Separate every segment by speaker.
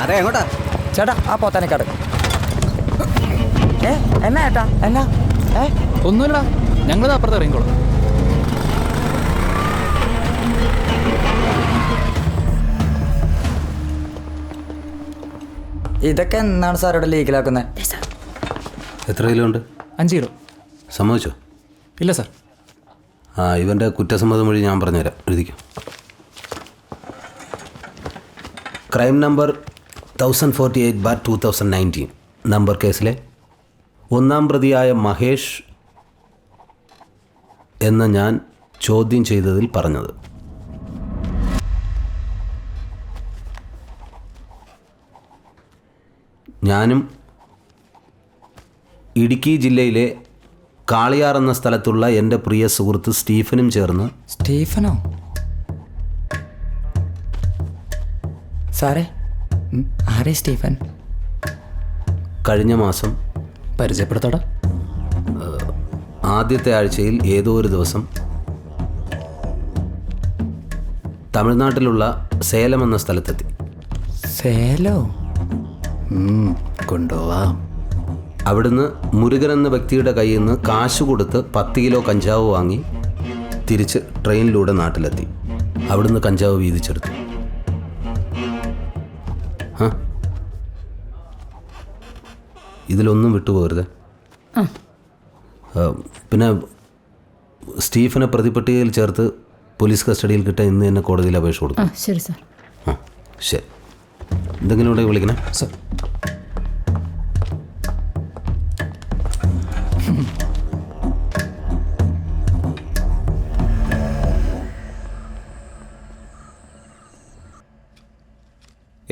Speaker 1: സാറേ എങ്ങോട്ടാ?
Speaker 2: ചേട്ടാ ആ പോത്താനേക്കാട്. എന്നാ ചേട്ടാ എന്നാ?
Speaker 3: ഒന്നുമില്ലടാ, ഞങ്ങളിത് അപ്പുറത്ത് ഇറങ്ങിക്കോളാം.
Speaker 2: ഇതൊക്കെ എന്നാണ് സാർ ഇവിടെ ലീഗിലാക്കുന്നത്?
Speaker 4: എത്ര കിലോ ഉണ്ട്?
Speaker 3: 5 കിലോ.
Speaker 4: സമ്മതിച്ചോ?
Speaker 3: ഇല്ല സാർ.
Speaker 4: ഇവൻ്റെ കുറ്റസമ്മതം വഴി ഞാൻ പറഞ്ഞുതരാം, എഴുതിക്കും. ക്രൈം നമ്പർ 1048/2019 നമ്പർ കേസിലെ 1-ാം പ്രതിയായ മഹേഷ് എന്ന ഞാൻ ചോദ്യം ചെയ്തതിൽ പറഞ്ഞത് ഞാനും ഇടുക്കി ജില്ലയിലെ കാളിയാർ എന്ന സ്ഥലത്തുള്ള എൻ്റെ പ്രിയ സുഹൃത്ത് സ്റ്റീഫനും ചേർന്ന്.
Speaker 2: സ്റ്റീഫനോ? സാറേ ആരേ സ്റ്റീഫൻ?
Speaker 4: കഴിഞ്ഞ മാസം
Speaker 3: പരിചയപ്പെടുത്തടാ.
Speaker 4: ആദ്യത്തെ ആഴ്ചയിൽ ഏതോ ഒരു ദിവസം തമിഴ്നാട്ടിലുള്ള സേലം എന്ന സ്ഥലത്തെത്തി.
Speaker 2: സേലോ?
Speaker 3: കൊണ്ടുപോവാം.
Speaker 4: അവിടുന്ന് മുരുകൻ എന്ന വ്യക്തിയുടെ കയ്യിൽ നിന്ന് കാശ് കൊടുത്ത് 10 കിലോ കഞ്ചാവ് വാങ്ങി തിരിച്ച് ട്രെയിനിലൂടെ നാട്ടിലെത്തി. അവിടുന്ന് കഞ്ചാവ് വീതിച്ചെടുത്തു. ഇതിലൊന്നും വിട്ടുപോകരുത്. പിന്നെ സ്റ്റീഫനെ പ്രതിപട്ടികയിൽ ചേർത്ത് പോലീസ് കസ്റ്റഡിയിൽ കിട്ടാൻ ഇന്ന് തന്നെ കോടതിയിൽ അപേക്ഷ കൊടുക്കും.
Speaker 5: ശരി സാർ.
Speaker 4: ശരി. എന്തെങ്കിലും ഉണ്ടെങ്കിൽ വിളിക്കണേ
Speaker 3: സാർ.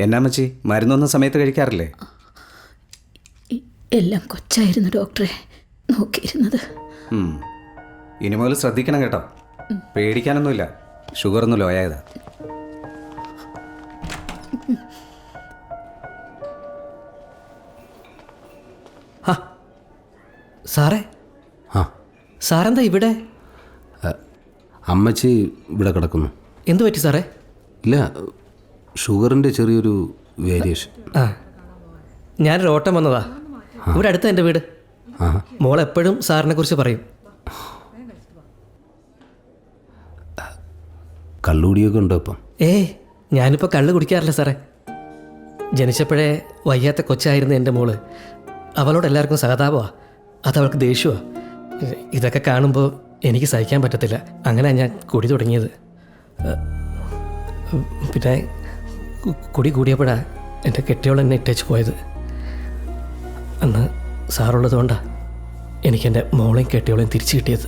Speaker 1: എന്നാ മച്ചി, മരുന്നൊന്നും സമയത്ത് കഴിക്കാറില്ലേ?
Speaker 5: എല്ലാം കൊച്ചായിരുന്നു ഡോക്ടറെ നോക്കിയിരുന്നത്.
Speaker 1: ഇനി മുതൽ ശ്രദ്ധിക്കണം കേട്ടോ. പേടിക്കാനൊന്നുമില്ല, ഷുഗറൊന്നും ലോ ആയതാ.
Speaker 6: സാറേ, സാറെന്താ ഇവിടെ?
Speaker 4: അമ്മച്ചി ഇവിടെ കിടക്കുന്നു.
Speaker 6: എന്തു പറ്റി സാറേ?
Speaker 4: ഇല്ല, ഷുഗറിൻ്റെ ചെറിയൊരു വേരിയേഷൻ.
Speaker 6: ഞാനൊരു ഓട്ടം വന്നതാ. ഇവിടെ അടുത്ത എൻ്റെ വീട്. മോളെപ്പോഴും സാറിനെ കുറിച്ച് പറയും.
Speaker 4: കള്ളുകൂടിയൊക്കെ ഉണ്ടോ ഇപ്പം?
Speaker 6: ഞാനിപ്പോൾ കള്ള് കുടിക്കാറില്ല സാറേ. ജനിച്ചപ്പോഴേ വയ്യാത്ത കൊച്ചായിരുന്നു എൻ്റെ മോള്. അവളോട് എല്ലാവർക്കും സഹതാപമാണ്, അതവൾക്ക് ദേഷ്യമാണ്. ഇതൊക്കെ കാണുമ്പോൾ എനിക്ക് സഹിക്കാൻ പറ്റത്തില്ല. അങ്ങനെ ഞാൻ കുടി തുടങ്ങിയത്. പിന്നെ കുടി കൂടിയപ്പോഴാണ് എൻ്റെ കെട്ടിയോൾ എന്നെ ഇട്ടേച്ച് പോയത്. അന്ന് സാറുള്ളത് കൊണ്ടാണ് എനിക്കെൻ്റെ മോളെയും കെട്ടിയോളെയും തിരിച്ചു കിട്ടിയത്.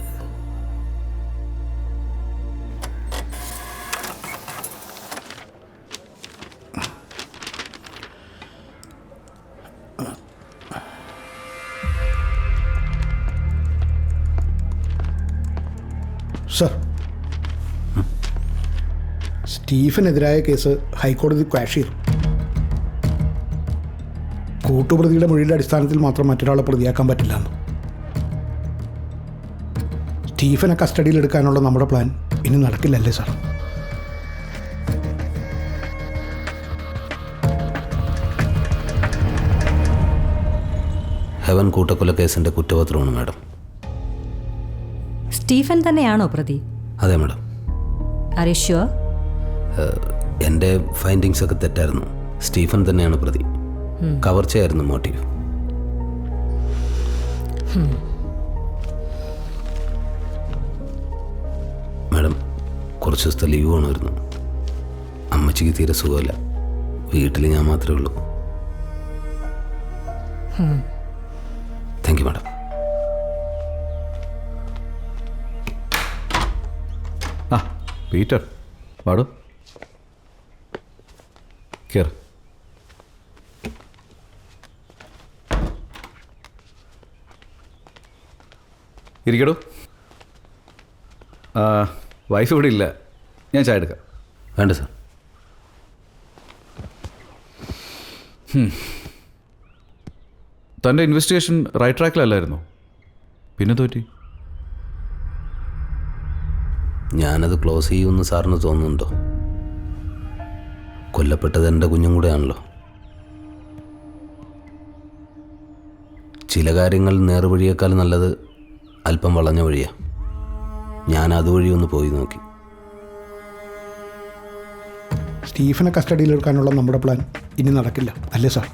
Speaker 7: സർ, സ്റ്റീഫനെതിരായ കേസ് ഹൈക്കോടതി ക്വാഷ് ചെയ്തു. കൂട്ടുപ്രതിയുടെ മൊഴിയുടെ അടിസ്ഥാനത്തിൽ മാത്രം മറ്റൊരാളെ പ്രതിയാക്കാൻ പറ്റില്ലെന്ന്. സ്റ്റീഫനെ കസ്റ്റഡിയിലെടുക്കാനുള്ള നമ്മുടെ പ്ലാൻ ഇനി നടക്കില്ലല്ലേ സാർ?
Speaker 4: ഹെവൻ കൂട്ടക്കൊല കേസിൻ്റെ കുറ്റപത്രമാണ് മാഡം.
Speaker 5: സ്റ്റീഫൻ തന്നെയാണോ പ്രതി?
Speaker 4: അതെ മാഡം.
Speaker 5: Are you sure?
Speaker 4: എൻ്റെ ഫൈൻഡിങ്സ് ഒക്കെ തെറ്റായിരുന്നു. സ്റ്റീഫൻ തന്നെയാണ് പ്രതി. കവർച്ചയായിരുന്നു മോട്ടീവ്. മാഡം, കുറച്ച് ദിവസത്തെ ലീവ് വേണമായിരുന്നു. അമ്മച്ചിക്ക് തീരെ സുഖമില്ല. വീട്ടിൽ ഞാൻ മാത്രമേ ഉള്ളൂ. Thank you madam.
Speaker 8: പീറ്റർ, വാടോ, കേറ്. ഇരിക്കടോ. വൈഫ് ഇവിടെ ഇല്ല, ഞാൻ ചായ എടുക്കാം.
Speaker 4: വേണ്ട സാർ.
Speaker 8: തൻ്റെ ഇൻവെസ്റ്റിഗേഷൻ റൈറ്റ് ട്രാക്കിലല്ലായിരുന്നോ? പിന്നെ തോറ്റി?
Speaker 4: ഞാനത് ക്ലോസ് ചെയ്യുമെന്ന് സാറിന് തോന്നുന്നുണ്ടോ? കൊല്ലപ്പെട്ടത് എൻ്റെ കുഞ്ഞും കൂടെയാണല്ലോ. ചില കാര്യങ്ങൾ നേർവഴിയേക്കാൾ നല്ലത് അല്പം വളഞ്ഞ വഴിയാണ്. ഞാൻ അതുവഴി ഒന്ന് പോയി നോക്കി.
Speaker 7: സ്റ്റീഫനെ കസ്റ്റഡിയിലെടുക്കാനുള്ള നമ്മുടെ പ്ലാൻ ഇനി നടക്കില്ല അല്ലേ സാർ?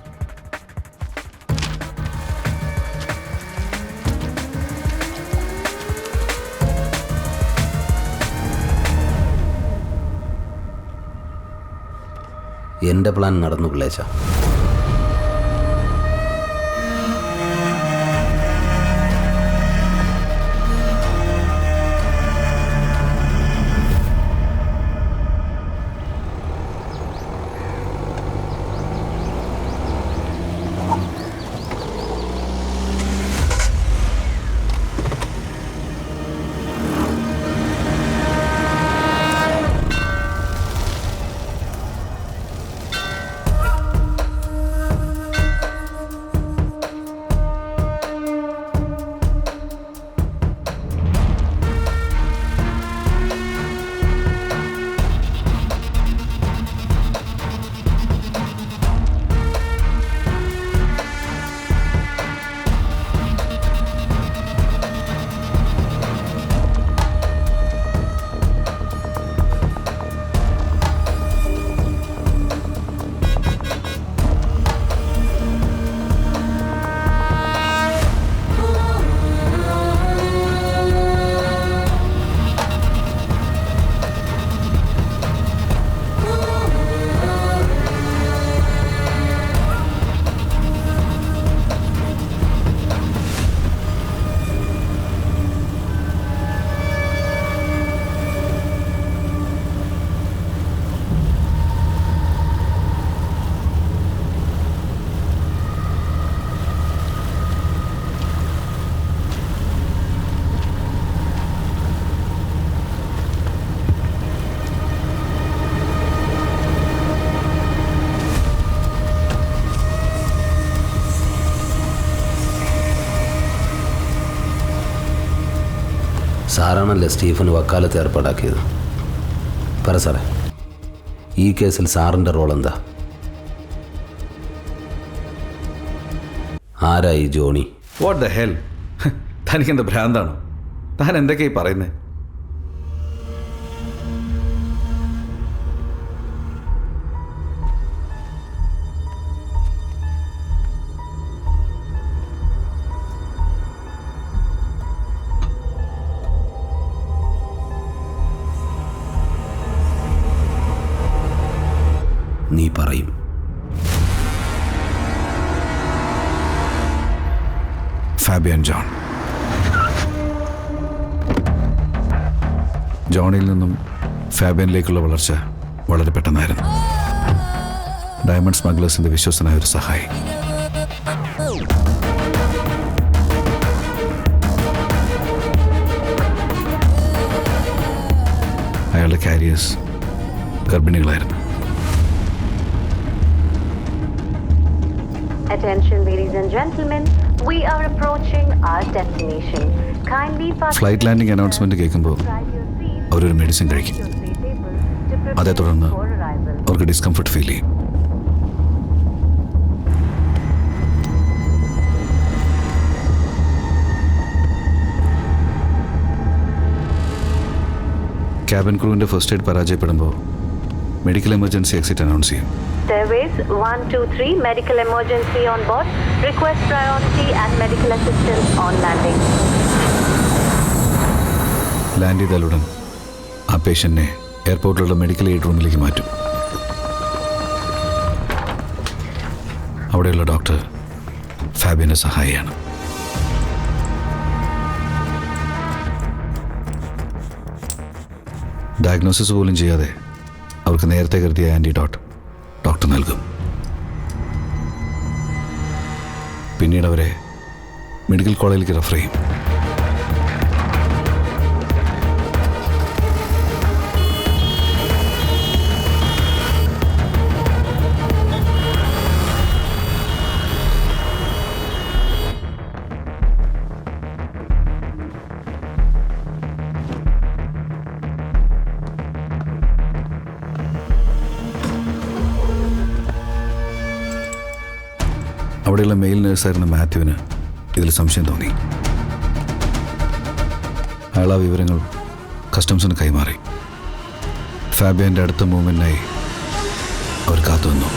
Speaker 4: എൻ്റെ പ്ലാൻ നടന്നു പിള്ളേച്ച. സാറാണല്ലേ സ്റ്റീഫന് വക്കാലത്ത് ഏർപ്പാടാക്കിയത്? പറ സാറേ, ഈ കേസിൽ സാറിൻ്റെ റോൾ എന്താ? ആരായി ജോണി?
Speaker 8: What the hell? തനിക്കെന്താ ഭ്രാന്താണോ? താൻ എന്തൊക്കെയായി പറയുന്നത്?
Speaker 4: നീ പറയും.
Speaker 8: Fabian John. ജോണിൽ നിന്നും ഫാബിയനിലേക്കുള്ള വളർച്ച വളരെ പെട്ടെന്നായിരുന്നു. ഡയമണ്ട് സ്മഗ്ലേഴ്സിന്റെ വിശ്വസനായ ഒരു സഹായി. അയാളുടെ careers ഗർഭിണികളായിരുന്നു.
Speaker 9: Attention ladies and gentlemen, we are approaching our destination. Kindly
Speaker 8: flight landing announcement കേൾക്കുമ്പോൾ അവരൊരു മെഡിസിൻ കഴിക്കും. അതേ തുടർന്ന് അവർക്ക് ഡിസ്കംഫർട്ട് ഫീൽ ചെയ്യും. ക്യാബിൻ ക്രൂവിൻ്റെ ഫസ്റ്റ് എയ്ഡ് പരാജയപ്പെടുമ്പോൾ മെഡിക്കൽ എമർജൻസി എക്സിറ്റ് അനൗൺസ് ചെയ്യും.
Speaker 9: Stairways 123 medical emergency on board. Request priority and medical assistance on landing.
Speaker 8: ലാൻഡ് ചെയ്താലുടൻ ആ പേഷ്യൻറ്റിനെ എയർപോർട്ടിലുള്ള മെഡിക്കൽ എയ്ഡ് റൂമിലേക്ക് മാറ്റും. അവിടെയുള്ള ഡോക്ടർ ഫാബിയൻ്റെ സഹായിയാണ്. ഡയഗ്നോസിസ് പോലും ചെയ്യാതെ അവർക്ക് നേരത്തെ കരുതിയ ആൻറ്റിഡോട്ട് ഡോക്ടർ നൽകും. പിന്നീട് അവരെ മെഡിക്കൽ കോളേജിലേക്ക് റെഫർ ചെയ്യും. അവിടെയുള്ള മെയിൽ നേഴ്സായിരുന്ന മാത്യുവിന് ഇതിൽ സംശയം തോന്നി. അയാൾ ആ വിവരങ്ങൾ കസ്റ്റംസിന് കൈമാറി. ഫാബിയൻ്റെ അടുത്ത മൂവ്മെൻറ്റിനായി അവർ കാത്തുനിന്നു.